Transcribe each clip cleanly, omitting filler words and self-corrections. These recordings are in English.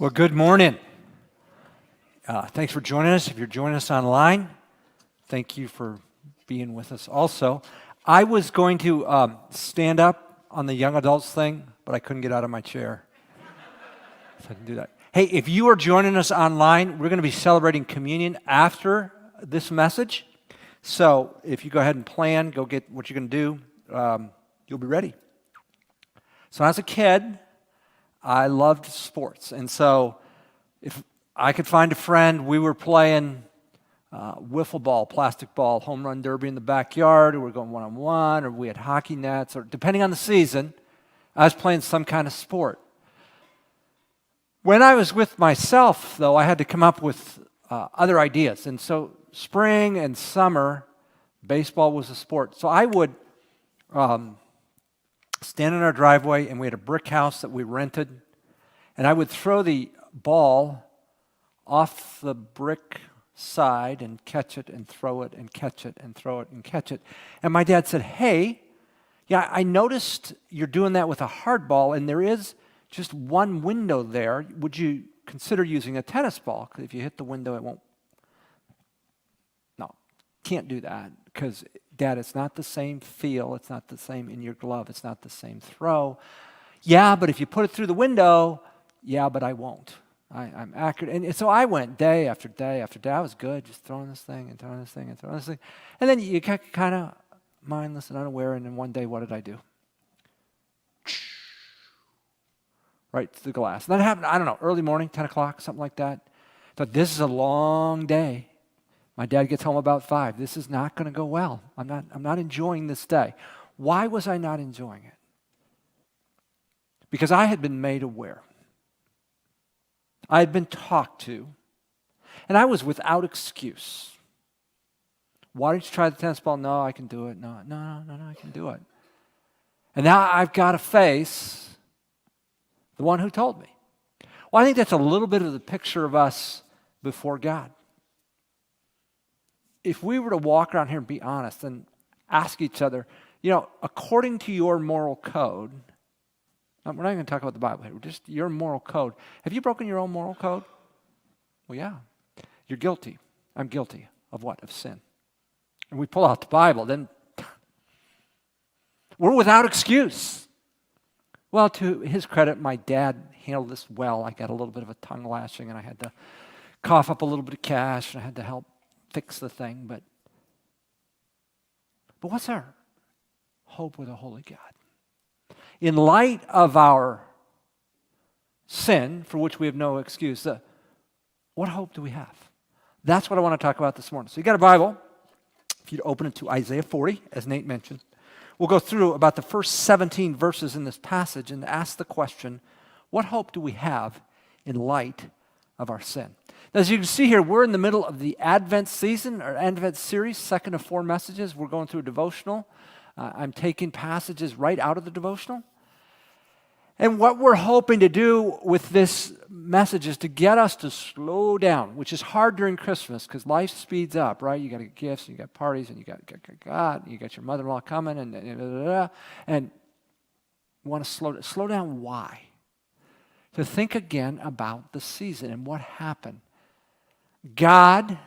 Well, good morning. Thanks for joining us. If you're joining us online, thank you for being with us also. I was going to stand up on the young adults thing, but I couldn't get out of my chair. So I can do that. Hey, if you are joining us online, we're going to be celebrating communion after this message. So if you go ahead and plan, go get what you're going to do, you'll be ready. So as a kid, I loved sports, and so if I could find a friend, we were playing wiffle ball, plastic ball, home run derby in the backyard, or we were going one-on-one, or we had hockey nets, or depending on the season, I was playing some kind of sport. When I was with myself, though, I had to come up with other ideas, and so spring and summer, baseball was a sport. So I would stand in our driveway, and we had a brick house that we rented, and I would throw the ball off the brick side and catch it and throw it and catch it and throw it and catch it. And my dad said, "Hey, yeah, I noticed you're doing that with a hard ball, and there is just one window there. Would you consider using a tennis ball? Because if you hit the window, it won't." No, can't do that because, Dad, it's not the same feel. It's not the same in your glove. It's not the same throw. Yeah, but if you put it through the window, yeah, but I won't. I'm accurate. And so I went day after day after day. I was good, just throwing this thing and throwing this thing and throwing this thing. And then you get kind of mindless and unaware, and then one day, what did I do? Right to the glass. And that happened, I don't know, early morning, 10 o'clock, something like that. Thought, this is a long day. My dad gets home about 5. This is not going to go well. I'm not enjoying this day. Why was I not enjoying it? Because I had been made aware. I had been talked to, and I was without excuse. Why don't you try the tennis ball? No, I can do it. No, I can do it. And now I've got to face the one who told me. Well, I think that's a little bit of the picture of us before God. If we were to walk around here and be honest and ask each other, according to your moral code, we're not going to talk about the Bible here, just your moral code. Have you broken your own moral code? Well, yeah. You're guilty. I'm guilty of what? Of sin. And we pull out the Bible, then we're without excuse. Well, to his credit, my dad handled this well. I got a little bit of a tongue lashing, and I had to cough up a little bit of cash, and I had to help fix the thing. But what's our hope with a holy God? In light of our sin, for which we have no excuse, what hope do we have? That's what I want to talk about this morning. So you got a Bible. If you'd open it to Isaiah 40, as Nate mentioned, we'll go through about the first 17 verses in this passage and ask the question, what hope do we have in light of our sin? As you can see here, we're in the middle of the Advent season, or Advent series, second of 4 messages. We're going through a devotional. I'm taking passages right out of the devotional. And what we're hoping to do with this message is to get us to slow down, which is hard during Christmas because life speeds up, right? You got to get gifts, and you got parties, and you got God, and you got your mother-in-law coming, and you want to slow down. Why? To think again about the season and what happened. God,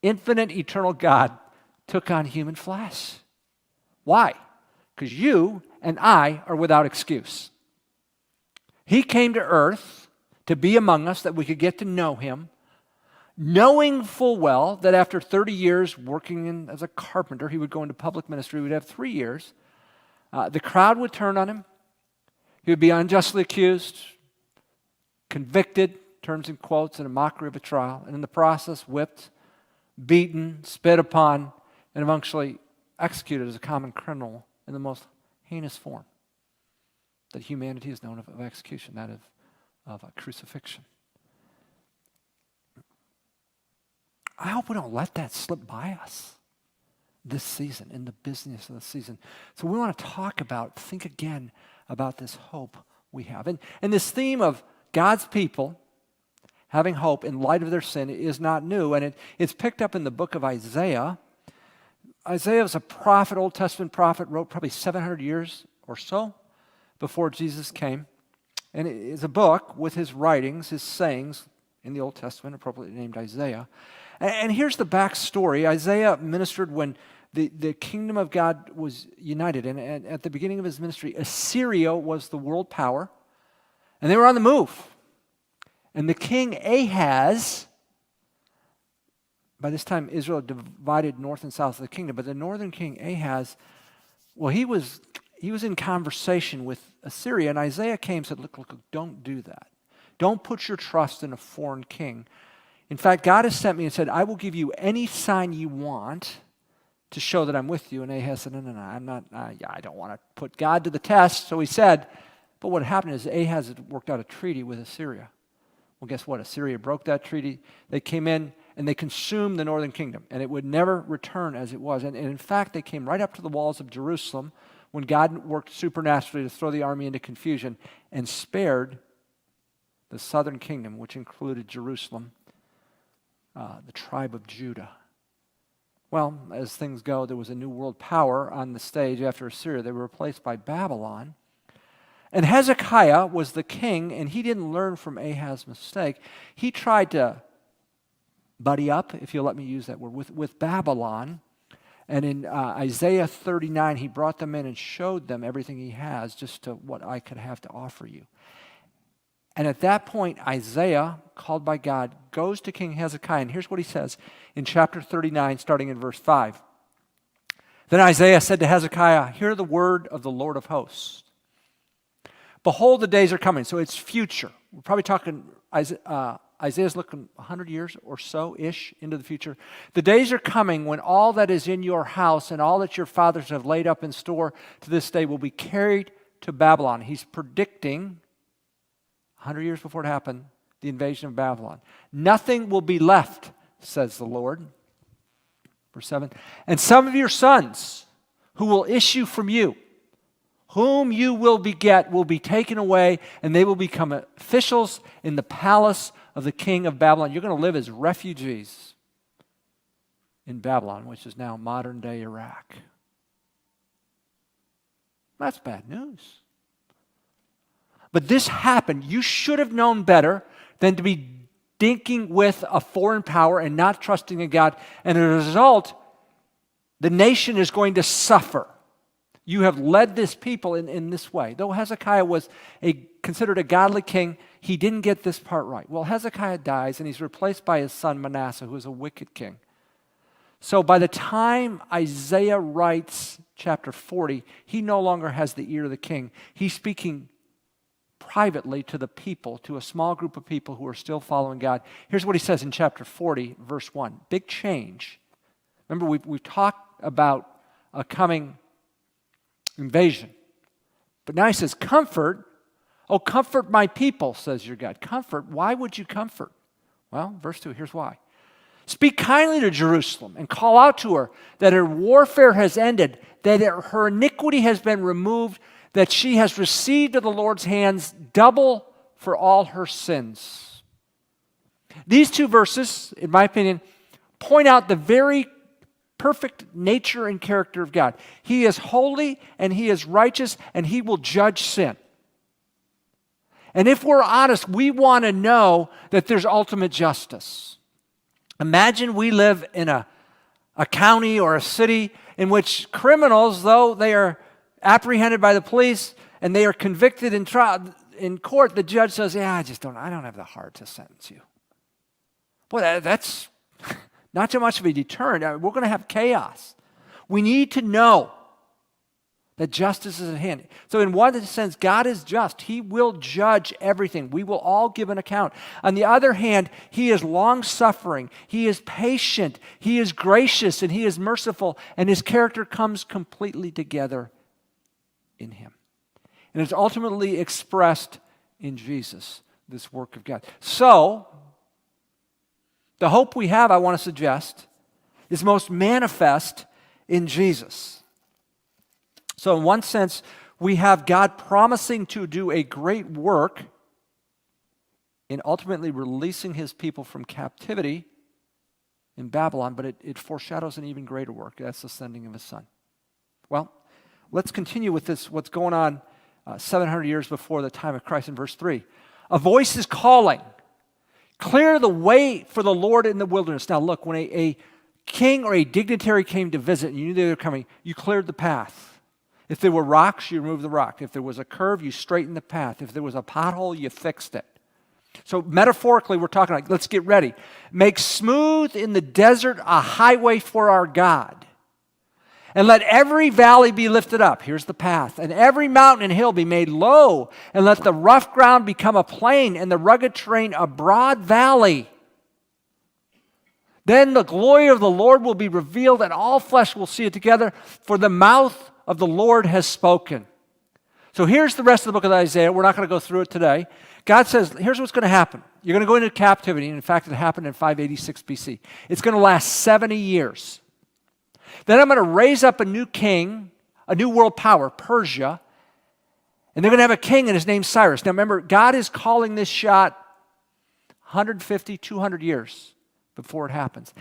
infinite, eternal God, took on human flesh. Why? Because you and I are without excuse. He came to earth to be among us that we could get to know him, knowing full well that after 30 years working as a carpenter, he would go into public ministry. He would have 3 years. The crowd would turn on him. He would be unjustly accused, convicted, terms and quotes, in a mockery of a trial, and in the process whipped, beaten, spit upon, and eventually executed as a common criminal in the most heinous form that humanity has known of execution, that of a crucifixion. I hope we don't let that slip by us this season, in the business of the season. So we want to think again about this hope we have. And this theme of God's people having hope in light of their sin is not new, and it's picked up in the book of Isaiah. Isaiah was a prophet, Old Testament prophet, wrote probably 700 years or so before Jesus came. and it is a book with his writings, his sayings in the Old Testament, appropriately named Isaiah. And here's the backstory. Isaiah ministered when the kingdom of God was united. And at the beginning of his ministry, Assyria was the world power, and they were on the move. And the king Ahaz, by this time Israel divided north and south of the kingdom, but the northern king Ahaz, well, he was in conversation with Assyria, and Isaiah came and said, look, don't do that. Don't put your trust in a foreign king. In fact, God has sent me and said, I will give you any sign you want to show that I'm with you. And Ahaz said, no, I'm not, I don't want to put God to the test. So he said, but what happened is Ahaz had worked out a treaty with Assyria. Well, guess what? Assyria broke that treaty. They came in and they consumed the northern kingdom, and it would never return as it was. And in fact, they came right up to the walls of Jerusalem when God worked supernaturally to throw the army into confusion and spared the southern kingdom, which included Jerusalem, the tribe of Judah. Well, as things go, there was a new world power on the stage after Assyria. They were replaced by Babylon. And Hezekiah was the king, and he didn't learn from Ahaz's mistake. He tried to buddy up, if you'll let me use that word, with Babylon. And in Isaiah 39, he brought them in and showed them everything he has, just to what I could have to offer you. And at that point, Isaiah, called by God, goes to King Hezekiah. And here's what he says in chapter 39, starting in verse 5. Then Isaiah said to Hezekiah, hear the word of the Lord of hosts. Behold, the days are coming. So it's future. We're probably talking, Isaiah's looking 100 years or so-ish into the future. The days are coming when all that is in your house and all that your fathers have laid up in store to this day will be carried to Babylon. He's predicting 100 years before it happened, the invasion of Babylon. Nothing will be left, says the Lord. Verse 7. And some of your sons who will issue from you, whom you will beget, will be taken away, and they will become officials in the palace of the king of Babylon. You're going to live as refugees in Babylon, which is now modern-day Iraq. That's bad news. But this happened. You should have known better than to be dinking with a foreign power and not trusting in God. And as a result, the nation is going to suffer. You have led this people in this way. Though Hezekiah was considered a godly king, he didn't get this part right. Well, Hezekiah dies, and he's replaced by his son Manasseh, who is a wicked king. So by the time Isaiah writes chapter 40, he no longer has the ear of the king. He's speaking privately to the people, to a small group of people who are still following God. Here's what he says in chapter 40, verse 1. Big change. Remember, we've talked about a coming invasion. But now he says, comfort. Oh, comfort my people, says your God. Comfort. Why would you comfort? Well, verse 2, here's why. Speak kindly to Jerusalem and call out to her that her warfare has ended, that her iniquity has been removed, that she has received of the Lord's hands double for all her sins. These two verses, in my opinion, point out the very perfect nature and character of God. He is holy and He is righteous and He will judge sin. And if we're honest, we want to know that there's ultimate justice. Imagine we live in a county or a city in which criminals, though they are apprehended by the police and they are convicted in court, the judge says, yeah, I don't have the heart to sentence you. Boy, that's not too much of a deterrent. We're going to have chaos. We need to know that justice is at hand. So in one sense, God is just. He will judge everything. We will all give an account. On the other hand, He is long-suffering. He is patient. He is gracious, and He is merciful. And His character comes completely together in Him. And it's ultimately expressed in Jesus, this work of God. So, the hope we have, I want to suggest, is most manifest in Jesus. So in one sense, we have God promising to do a great work in ultimately releasing His people from captivity in Babylon, but it foreshadows an even greater work. That's the sending of His Son. Well, let's continue with this, what's going on 700 years before the time of Christ in verse 3. A voice is calling, clear the way for the Lord in the wilderness. Now look, when a king or a dignitary came to visit and you knew they were coming, you cleared the path. If there were rocks, you removed the rock. If there was a curve, you straightened the path. If there was a pothole, you fixed it. So metaphorically, we're talking like, let's get ready. Make smooth in the desert a highway for our God. And let every valley be lifted up. Here's the path. And every mountain and hill be made low. And let the rough ground become a plain and the rugged terrain a broad valley. Then the glory of the Lord will be revealed and all flesh will see it together. For the mouth of the Lord has spoken. So here's the rest of the book of Isaiah. We're not going to go through it today. God says, here's what's going to happen. You're going to go into captivity. And in fact, it happened in 586 BC. It's going to last 70 years. Then I'm going to raise up a new king, a new world power, Persia. And they're going to have a king, and his name's Cyrus. Now remember, God is calling this shot 150, 200 years before it happens.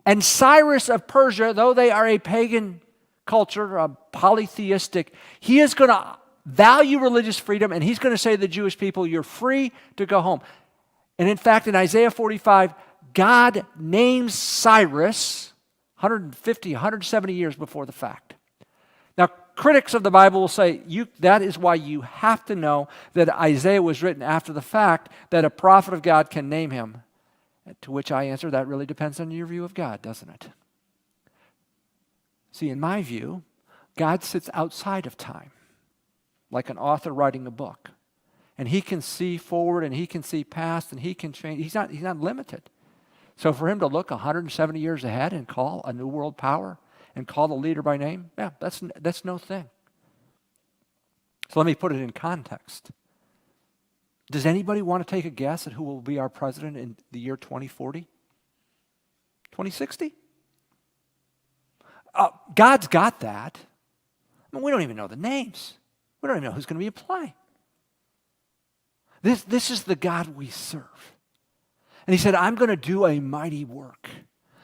And Cyrus of Persia, though they are a pagan culture, a polytheistic, he is going to value religious freedom, and he's going to say to the Jewish people, you're free to go home. And in fact, in Isaiah 45, God names Cyrus 150, 170 years before the fact. Now, critics of the Bible will say, that is why you have to know that Isaiah was written after the fact, that a prophet of God can name him. To which I answer, that really depends on your view of God, doesn't it? See, in my view, God sits outside of time, like an author writing a book. And he can see forward and he can see past and he can change. He's not limited. So for him to look 170 years ahead and call a new world power and call the leader by name, yeah, that's no thing. So let me put it in context. Does anybody want to take a guess at who will be our president in the year 2040? 2060? God's got that. I mean, we don't even know the names. We don't even know who's going to be in play. This is the God we serve. And he said, I'm going to do a mighty work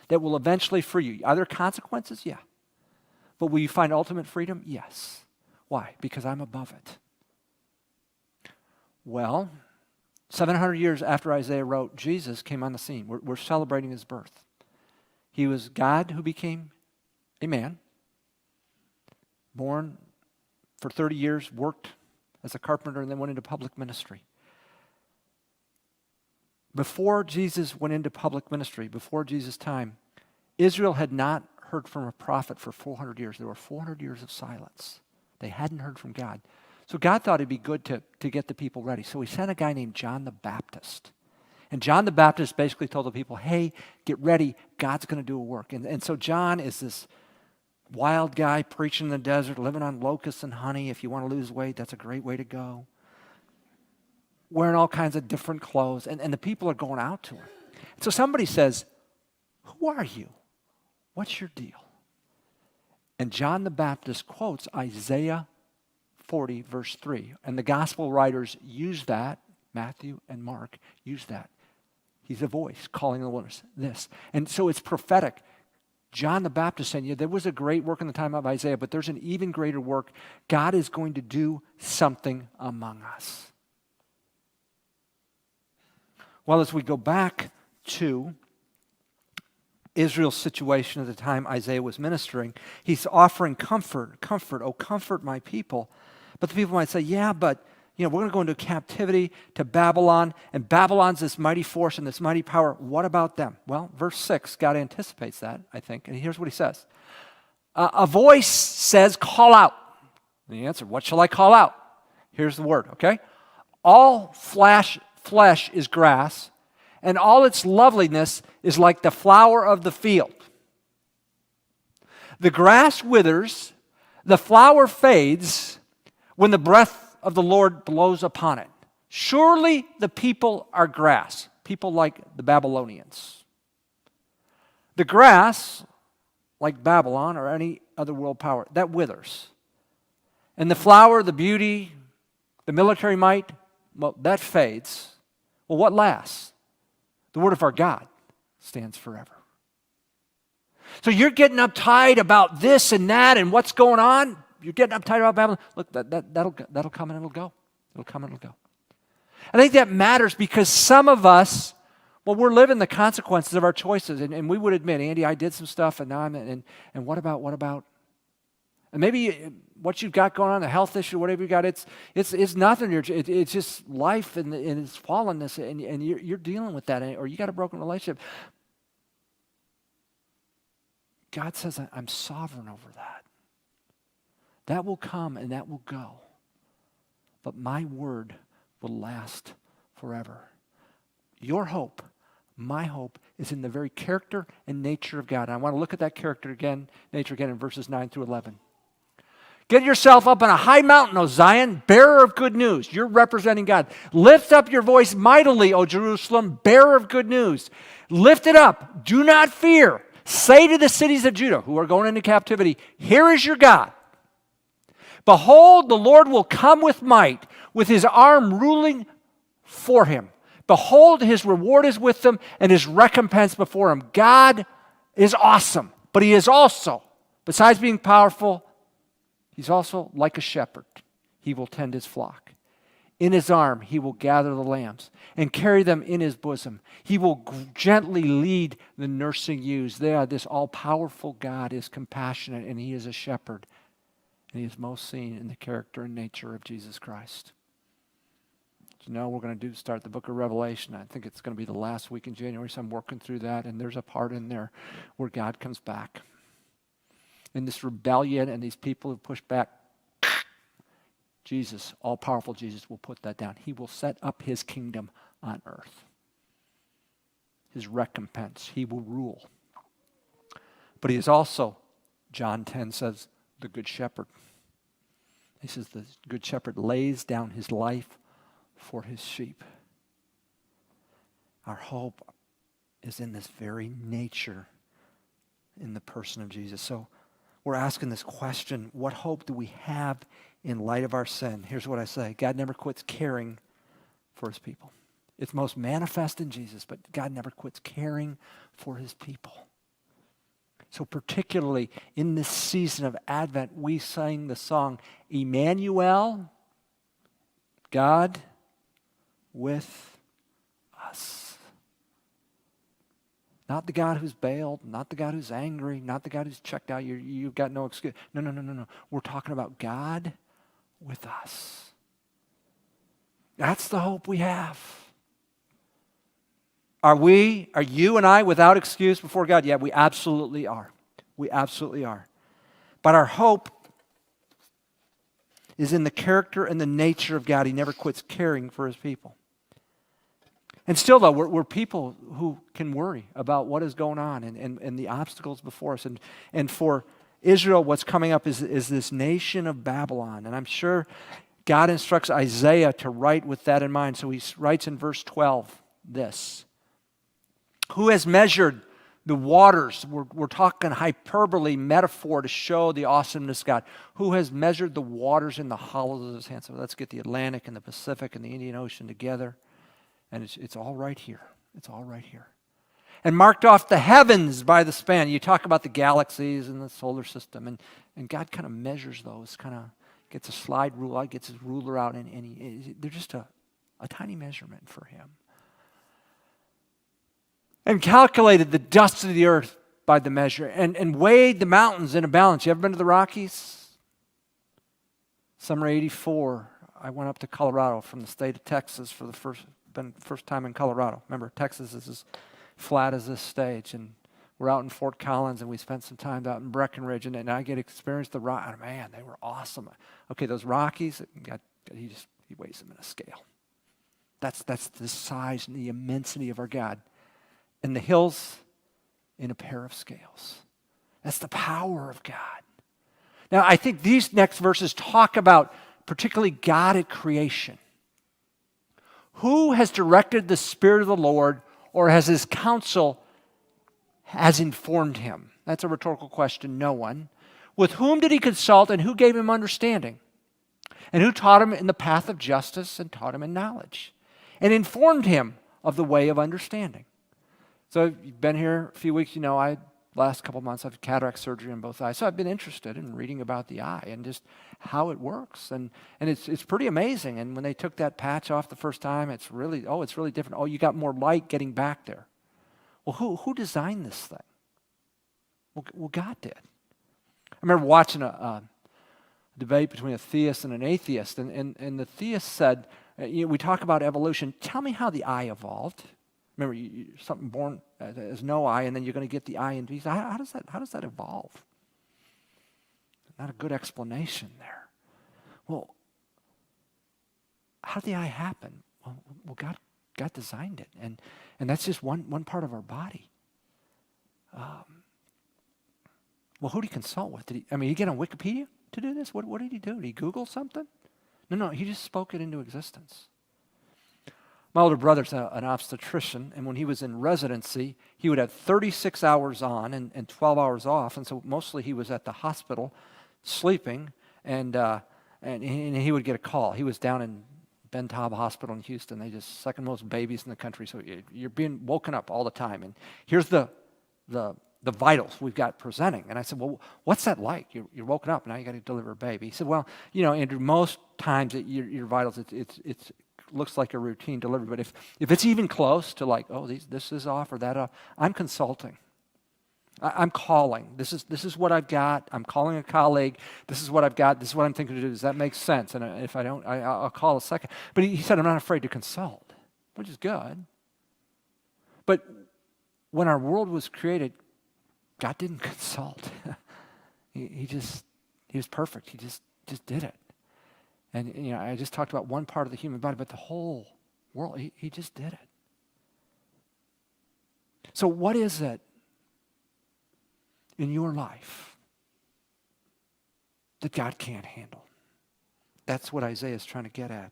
that will eventually free you. Are there consequences? Yeah. But will you find ultimate freedom? Yes. Why? Because I'm above it. Well, 700 years after Isaiah wrote, Jesus came on the scene. We're celebrating his birth. He was God who became a man, born for 30 years, worked as a carpenter, and then went into public ministry. Before Jesus went into public ministry, before Jesus' time, Israel had not heard from a prophet for 400 years. There were 400 years of silence. They hadn't heard from God. So God thought it'd be good to get the people ready. So he sent a guy named John the Baptist. And John the Baptist basically told the people, hey, get ready, God's going to do a work. And so John is this wild guy preaching in the desert, living on locusts and honey. If you want to lose weight, that's a great way to go. Wearing all kinds of different clothes, and the people are going out to him. So somebody says, who are you? What's your deal? And John the Baptist quotes Isaiah 40, verse 3. And the gospel writers use that, Matthew and Mark use that. He's a voice calling the wilderness, this. And so it's prophetic. John the Baptist saying, yeah, there was a great work in the time of Isaiah, but there's an even greater work. God is going to do something among us. Well, as we go back to Israel's situation at the time Isaiah was ministering, he's offering comfort, oh, comfort my people. But the people might say, yeah, but we're going to go into captivity to Babylon, and Babylon's this mighty force and this mighty power. What about them? Well, verse 6, God anticipates that, I think, and here's what he says. A voice says, call out. And the answer, what shall I call out? Here's the word, okay? All flesh is grass, and all its loveliness is like the flower of the field. The grass withers, the flower fades when the breath of the Lord blows upon it. Surely the people are grass, people like the Babylonians. The grass, like Babylon or any other world power, that withers. And the flower, the beauty, the military might, well, that fades. Well, what lasts? The word of our God stands forever. So you're getting uptight about this and that and what's going on? you're getting uptight about Babylon. Look, that'll come and it'll go. It'll come and it'll go. I think that matters because some of us, well, we're living the consequences of our choices. And we would admit, Andy, I did some stuff and now I'm, and what about? And maybe what you've got going on, the health issue, whatever you got, it's nothing. It's just life and its fallenness, and you're dealing with that, or you got a broken relationship. God says, I'm sovereign over that. That will come and that will go. But my word will last forever. Your hope, my hope, is in the very character and nature of God. And I want to look at that nature again in verses 9 through 11. Get yourself up on a high mountain, O Zion, bearer of good news. You're representing God. Lift up your voice mightily, O Jerusalem, bearer of good news. Lift it up. Do not fear. Say to the cities of Judah who are going into captivity, here is your God. Behold, the Lord will come with might, with his arm ruling for him. Behold, his reward is with them, and his recompense before him. God is awesome, but he is also, besides being powerful, he's also like a shepherd. He will tend his flock. In his arm he will gather the lambs and carry them in his bosom. He will gently lead the nursing ewes. This all-powerful God is compassionate, and he is a shepherd. And he is most seen in the character and nature of Jesus Christ. So now we're going to start the book of Revelation. I think it's going to be the last week in January, so I'm working through that, and there's a part in there where God comes back. In this rebellion and these people who push back, Jesus, all-powerful Jesus, will put that down. He will set up his kingdom on earth. His recompense. He will rule. But he is also, John 10 says, the good shepherd. He says the good shepherd lays down his life for his sheep. Our hope is in this very nature in the person of Jesus. So we're asking this question, what hope do we have in light of our sin? Here's what I say. God never quits caring for his people. It's most manifest in Jesus, but God never quits caring for his people. So particularly in this season of Advent, we sang the song, Emmanuel, God with us. Not the God who's bailed, not the God who's angry, not the God who's checked out. You've got no excuse. No. We're talking about God with us. That's the hope we have. Are you and I without excuse before God? Yeah, we absolutely are. We absolutely are. But our hope is in the character and the nature of God. He never quits caring for his people. And still, though, we're people who can worry about what is going on and the obstacles before us. And for Israel, what's coming up is this nation of Babylon. And I'm sure God instructs Isaiah to write with that in mind. So he writes in verse 12 this. Who has measured the waters? We're talking hyperbole, metaphor to show the awesomeness of God. Who has measured the waters in the hollows of his hand? So let's get the Atlantic and the Pacific and the Indian Ocean together. And it's all right here. It's all right here. And marked off the heavens by the span. You talk about the galaxies and the solar system. And God kind of measures those, kind of gets a slide rule out, gets his ruler out. And they're just a tiny measurement for him. And calculated the dust of the earth by the measure, and weighed the mountains in a balance. You ever been to the Rockies? Summer 84, I went up to Colorado from the state of Texas for the first time in Colorado. Remember, Texas is as flat as this stage, and we're out in Fort Collins, and we spent some time out in Breckenridge, and I get to experience the rock. Man, they were awesome. Okay, those Rockies, he weighs them in a scale. That's the size and the immensity of our God. And the hills in a pair of scales. That's the power of God. Now, I think these next verses talk about particularly God at creation. Who has directed the Spirit of the Lord, or has his counsel has informed him? That's a rhetorical question. No one. With whom did he consult, and who gave him understanding? And who taught him in the path of justice, and taught him in knowledge, and informed him of the way of understanding? So if you've been here a few weeks, you know I last couple months, I've had cataract surgery on both eyes. So I've been interested in reading about the eye and just how it works. And it's pretty amazing. And when they took that patch off the first time, it's really different. Oh, you got more light getting back there. Well, who designed this thing? Well, God did. I remember watching a debate between a theist and an atheist, and the theist said, we talk about evolution. Tell me how the eye evolved. Remember, something born as no eye, and then you're going to get the eye. And how does that evolve? Not a good explanation there. Well, how did the eye happen? Well, God designed it, and that's just one part of our body. Well, who did he consult with? Did he get on Wikipedia to do this? What did he do? Did he Google something? No, he just spoke it into existence. My older brother's an obstetrician, and when he was in residency, he would have 36 hours on and 12 hours off, and so mostly he was at the hospital sleeping, and he would get a call. He was down in Ben Taub Hospital in Houston. They just second most babies in the country, so you're being woken up all the time. And here's the vitals we've got presenting. And I said, well, what's that like? You're woken up, now you got to deliver a baby. He said, well, Andrew, most times your vitals, it's looks like a routine delivery, but if it's even close to like, this is off or that off, I'm consulting. I'm calling. This is what I've got. I'm calling a colleague. This is what I've got. This is what I'm thinking to do. Does that make sense? And if I don't, I'll call a second. But he said, I'm not afraid to consult, which is good. But when our world was created, God didn't consult. He was perfect. He just did it. And I just talked about one part of the human body, but the whole world, he just did it. So what is it in your life that God can't handle? That's what Isaiah is trying to get at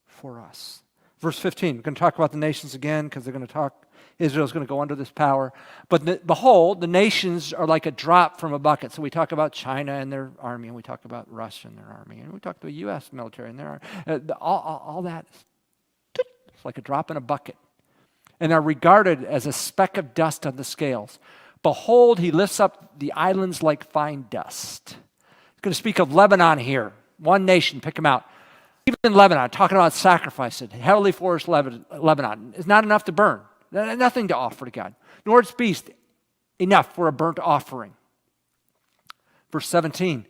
for us. Verse 15, we're going to talk about the nations again because they're going to talk, Israel's going to go under this power. But behold, the nations are like a drop from a bucket. So we talk about China and their army, and we talk about Russia and their army, and we talk about the U.S. military and their army. All that, it's like a drop in a bucket. And are regarded as a speck of dust on the scales. Behold, he lifts up the islands like fine dust. He's going to speak of Lebanon here. One nation, pick them out. Even in Lebanon, talking about sacrifice, heavily forested Lebanon is not enough to burn. Nothing to offer to God. Nor its beast enough for a burnt offering. Verse 17,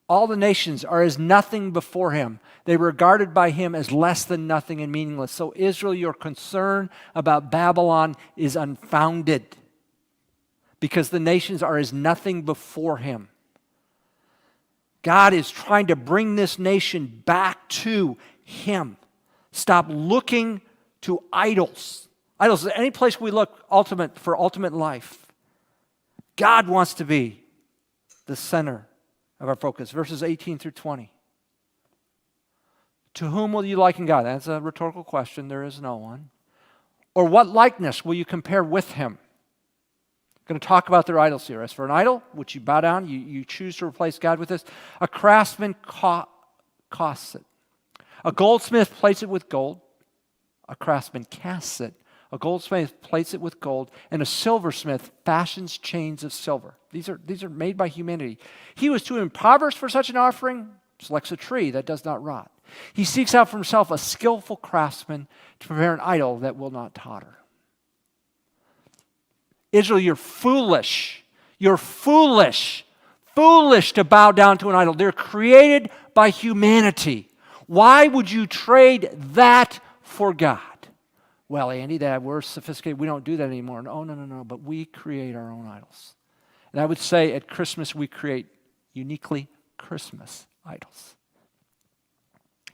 all the nations are as nothing before him. They were regarded by him as less than nothing and meaningless. So Israel, your concern about Babylon is unfounded because the nations are as nothing before him. God is trying to bring this nation back to him. Stop looking to idols. Idols is any place we look for ultimate life. God wants to be the center of our focus. Verses 18 through 20. To whom will you liken God? That's a rhetorical question. There is no one. Or what likeness will you compare with him? Going to talk about their idols here. As for an idol, which you bow down, you choose to replace God with this. A craftsman costs it. A goldsmith plates it with gold. A craftsman casts it. A goldsmith plates it with gold. And a silversmith fashions chains of silver. These are made by humanity. He was too impoverished for such an offering, selects a tree that does not rot. He seeks out for himself a skillful craftsman to prepare an idol that will not totter. Israel, you're foolish. You're foolish. Foolish to bow down to an idol. They're created by humanity. Why would you trade that for God? Well, Andy, we're sophisticated. We don't do that anymore. No. But we create our own idols. And I would say at Christmas, we create uniquely Christmas idols.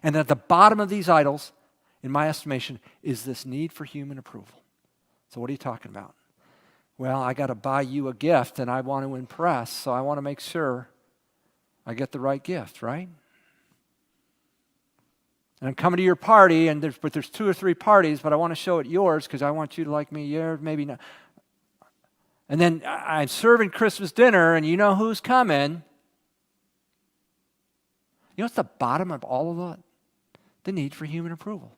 And at the bottom of these idols, in my estimation, is this need for human approval. So what are you talking about? Well, I got to buy you a gift and I want to impress, so I want to make sure I get the right gift, right? And I'm coming to your party, and there's 2 or 3 parties, but I want to show it yours because I want you to like me, yours, maybe not. And then I'm serving Christmas dinner, and you know who's coming. You know what's the bottom of all of that? The need for human approval.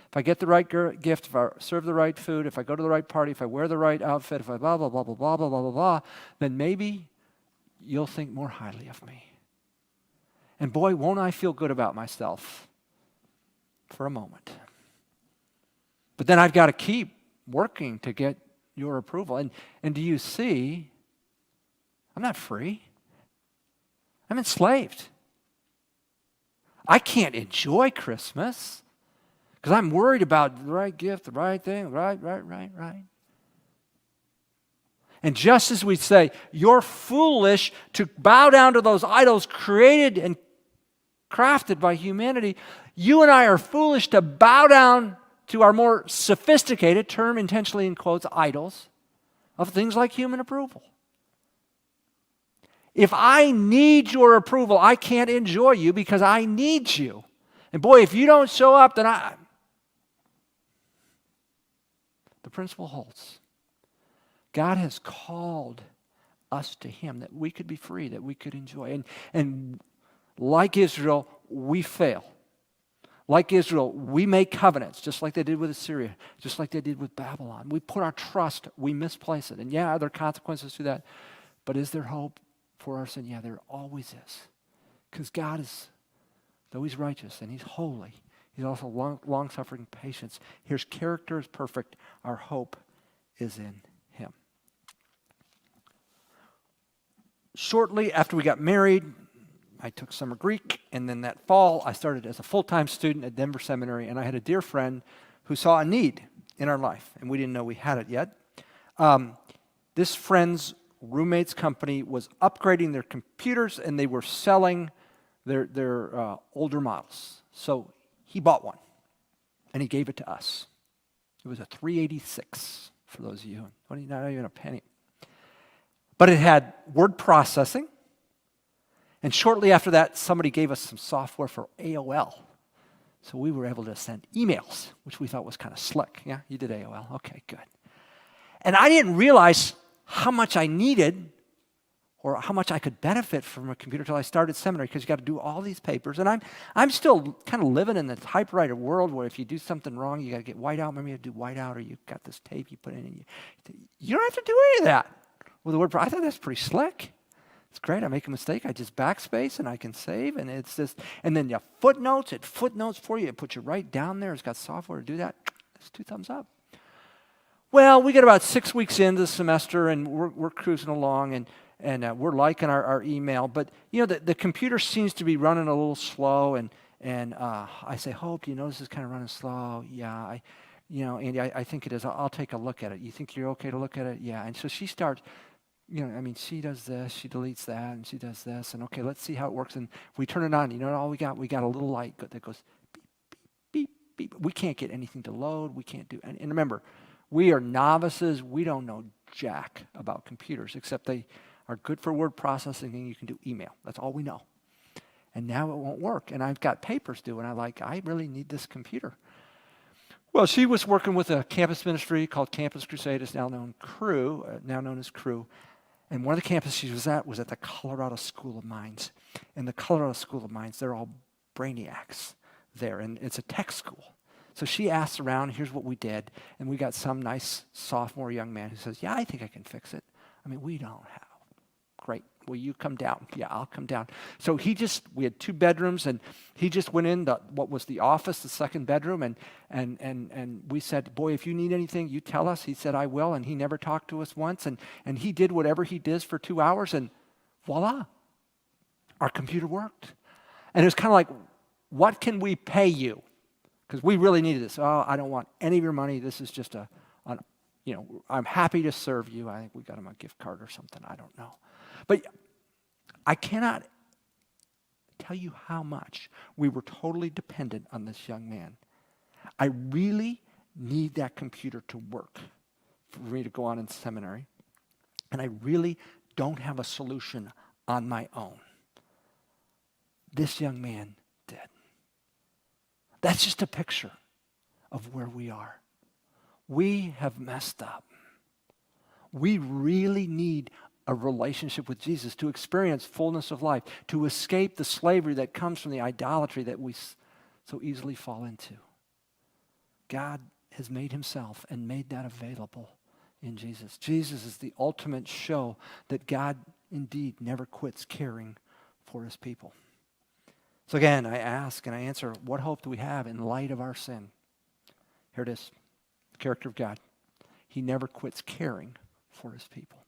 In if I get the right gift, if I serve the right food, if I go to the right party, if I wear the right outfit, if I blah, blah, blah, blah, blah, blah, blah, blah, blah, then maybe you'll think more highly of me. And boy, won't I feel good about myself for a moment. But then I've got to keep working to get your approval. And do you see, I'm not free. I'm enslaved. I can't enjoy Christmas because I'm worried about the right gift, the right thing, right. And just as we say, you're foolish to bow down to those idols created and crafted by humanity, you and I are foolish to bow down to our more sophisticated, term intentionally in quotes, idols of things like human approval. If I need your approval, I can't enjoy you because I need you. And boy, if you don't show up, then the principle holds. God has called us to Him that we could be free, that we could enjoy. And like Israel, we fail. Like Israel, we make covenants, just like they did with Assyria, just like they did with Babylon. We put our trust, we misplace it. And yeah, there are consequences to that. But is there hope for our sin? Yeah, there always is. Because God is, though He's righteous and He's holy, He's also long-suffering patience. His character is perfect. Our hope is in Him. Shortly after we got married, I took summer Greek, and then that fall, I started as a full-time student at Denver Seminary, and I had a dear friend who saw a need in our life, and we didn't know we had it yet. This friend's roommate's company was upgrading their computers, and they were selling their older models. So he bought one, and he gave it to us. It was a 386, for those of you, not even a penny. But it had word processing. And shortly after that, somebody gave us some software for AOL. So we were able to send emails, which we thought was kind of slick. Yeah, you did AOL. Okay, good. And I didn't realize how much I needed or how much I could benefit from a computer until I started seminary, because you got to do all these papers. And I'm still kind of living in the typewriter world where if you do something wrong, you got to get whiteout. Remember, you have to do whiteout, or you got this tape you put in, and you don't have to do any of that with the word. I thought that's pretty slick. It's great. I make a mistake, I just backspace and I can save, and it's just, and then you have footnotes. It footnotes for you. It puts you right down there. It's got software to do that. It's 2 thumbs up. Well, we get about 6 weeks into the semester, and we're cruising along, and we're liking our email. But you know, the computer seems to be running a little slow, and I say, Hope, do you notice it's kind of running slow? Yeah, Andy, I think it is. I'll take a look at it. You think you're okay to look at it? Yeah. And so she starts. She does this, she deletes that, and she does this, and okay, let's see how it works. And we turn it on. You know what all we got? We got a little light that goes beep, beep, beep, beep. We can't get anything to load. We can't do, and remember, we are novices. We don't know jack about computers, except they are good for word processing, and you can do email. That's all we know. And now it won't work. And I've got papers due, and I really need this computer. Well, she was working with a campus ministry called Campus Crusade, it's now known as Cru. And one of the campuses she was at the Colorado School of Mines. And the Colorado School of Mines, they're all brainiacs there, and it's a tech school. So she asked around, here's what we did, and we got some nice sophomore young man who says, yeah, I think I can fix it. We don't have. Great. Will you come down? Yeah, I'll come down. So we had 2 bedrooms, and he just went in what was the office, the second bedroom, and we said, boy, if you need anything, you tell us. He said, I will, and he never talked to us once, and he did whatever he does for 2 hours, and voila, our computer worked. And it was kind of like, what can we pay you? Because we really needed this. Oh, I don't want any of your money. This is just I'm happy to serve you. I think we got him a gift card or something. I don't know. But I cannot tell you how much we were totally dependent on this young man. I really need that computer to work for me to go on in seminary. And I really don't have a solution on my own. This young man did. That's just a picture of where we are. We have messed up. We really need a relationship with Jesus to experience fullness of life, to escape the slavery that comes from the idolatry that we so easily fall into. God has made himself and made that available in Jesus. Jesus is the ultimate show that God indeed never quits caring for his people. So again, I ask and I answer, what hope do we have in light of our sin? Here it is, the character of God. He never quits caring for his people.